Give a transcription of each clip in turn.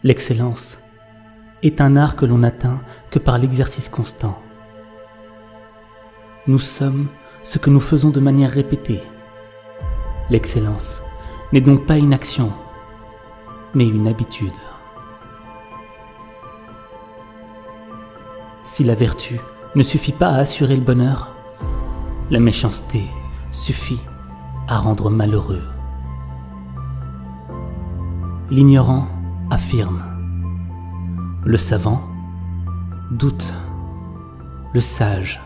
L'excellence est un art que l'on n'atteint que par l'exercice constant. Nous sommes ce que nous faisons de manière répétée. L'excellence n'est donc pas une action, mais une habitude. Si la vertu ne suffit pas à assurer le bonheur, la méchanceté suffit à rendre malheureux. L'ignorant affirme, le savant doute, le sage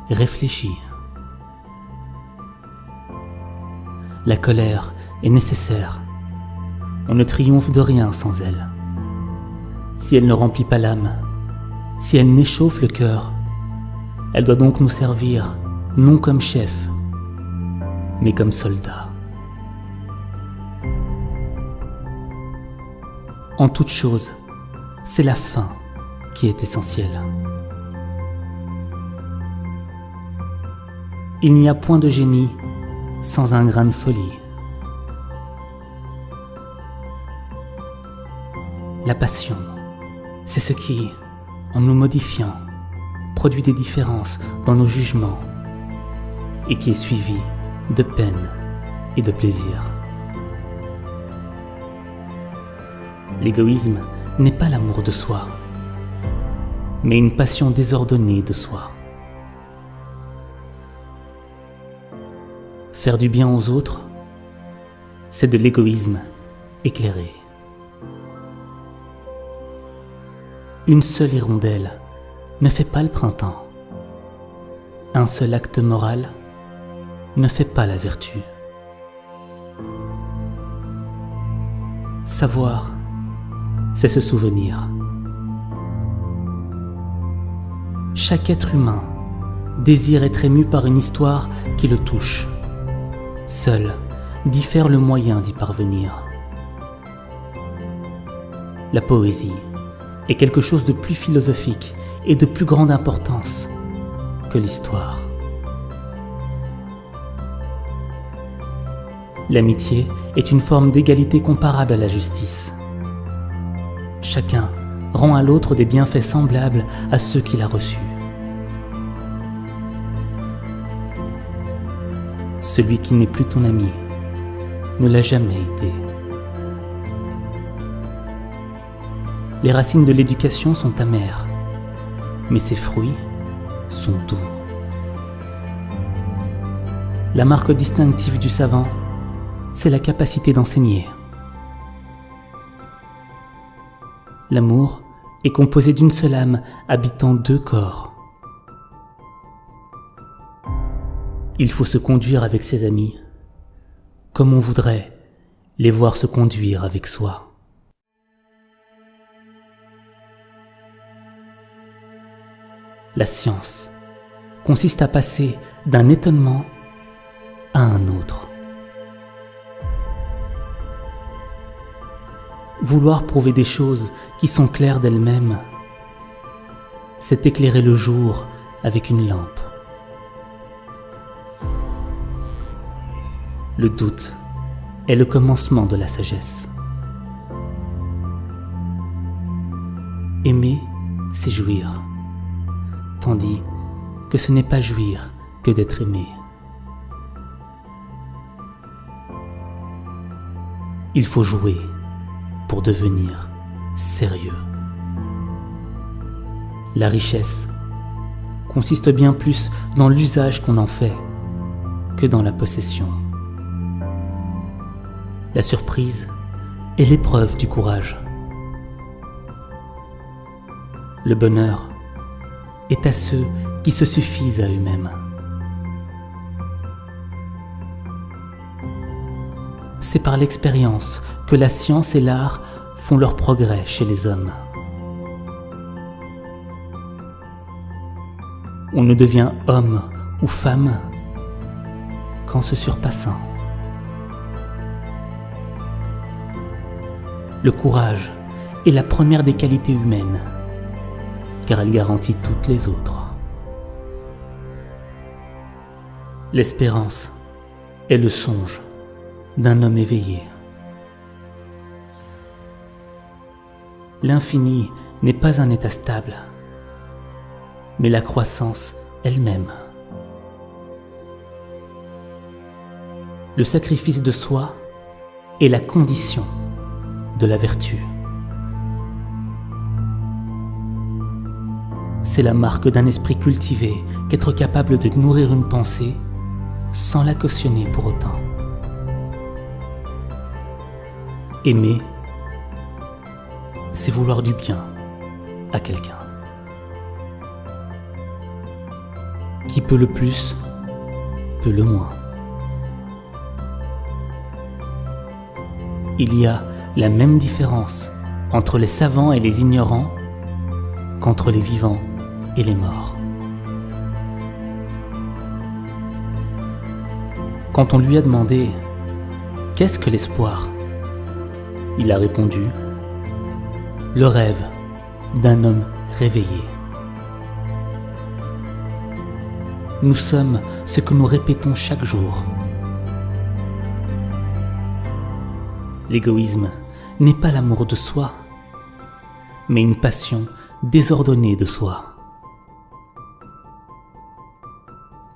réfléchit. La colère est nécessaire. On ne triomphe de rien sans elle. Si elle ne remplit pas l'âme, si elle n'échauffe le cœur, elle doit donc nous servir, non comme chef, mais comme soldat. En toute chose, c'est la fin qui est essentielle. Il n'y a point de génie sans un grain de folie. La passion, c'est ce qui, en nous modifiant, produit des différences dans nos jugements et qui est suivi de peine et de plaisir. L'égoïsme n'est pas l'amour de soi, mais une passion désordonnée de soi. Faire du bien aux autres, c'est de l'égoïsme éclairé. Une seule hirondelle ne fait pas le printemps. Un seul acte moral ne fait pas la vertu. Savoir, c'est se souvenir. Chaque être humain désire être ému par une histoire qui le touche. Seul diffère le moyen d'y parvenir. La poésie est quelque chose de plus philosophique et de plus grande importance que l'histoire. L'amitié est une forme d'égalité comparable à la justice. Chacun rend à l'autre des bienfaits semblables à ceux qu'il a reçus. Celui qui n'est plus ton ami ne l'a jamais été. Les racines de l'éducation sont amères, mais ses fruits sont doux. La marque distinctive du savant, c'est la capacité d'enseigner. L'amour est composé d'une seule âme habitant deux corps. Il faut se conduire avec ses amis comme on voudrait les voir se conduire avec soi. La science consiste à passer d'un étonnement à un autre. Vouloir prouver des choses qui sont claires d'elles-mêmes, c'est éclairer le jour avec une lampe. Le doute est le commencement de la sagesse. Aimer, c'est jouir, tandis que ce n'est pas jouir que d'être aimé. Il faut jouer pour devenir sérieux. La richesse consiste bien plus dans l'usage qu'on en fait que dans la possession. La surprise est l'épreuve du courage. Le bonheur est à ceux qui se suffisent à eux-mêmes. C'est par l'expérience que la science et l'art font leur progrès chez les hommes. On ne devient homme ou femme qu'en se surpassant. Le courage est la première des qualités humaines, car elle garantit toutes les autres. L'espérance est le songe d'un homme éveillé. l'infini n'est pas un état stable, mais la croissance elle-même. Le sacrifice de soi est la condition de la vertu. C'est la marque d'un esprit cultivé qu'être capable de nourrir une pensée sans la cautionner pour autant. Aimer, c'est vouloir du bien à quelqu'un. Qui peut le plus, peut le moins. Il y a la même différence entre les savants et les ignorants qu'entre les vivants et les morts. Quand on lui a demandé « Qu'est-ce que l'espoir ?» il a répondu « Le rêve d'un homme réveillé. » Nous sommes ce que nous répétons chaque jour. L'égoïsme n'est pas l'amour de soi, mais une passion désordonnée de soi.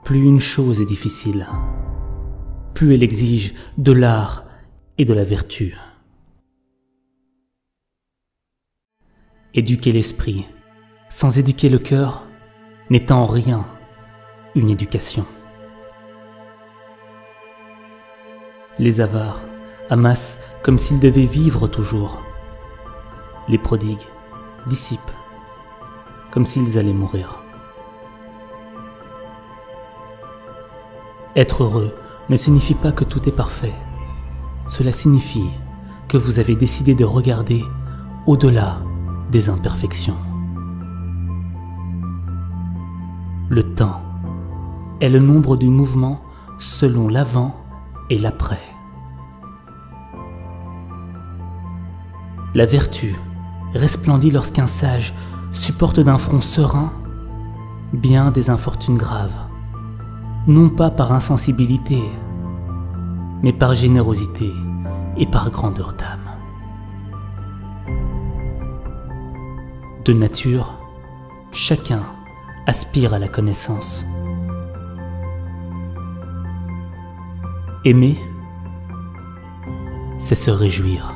Plus une chose est difficile, plus elle exige de l'art et de la vertu. Éduquer l'esprit sans éduquer le cœur n'est en rien une éducation. Les avares amassent comme s'ils devaient vivre toujours. Les prodigues dissipent comme s'ils allaient mourir. Être heureux ne signifie pas que tout est parfait. Cela signifie que vous avez décidé de regarder au-delà des imperfections. Le temps est le nombre du mouvement selon l'avant et l'après. La vertu resplendit lorsqu'un sage supporte d'un front serein bien des infortunes graves, non pas par insensibilité, mais par générosité et par grandeur d'âme. De nature, chacun aspire à la connaissance. Aimer, c'est se réjouir.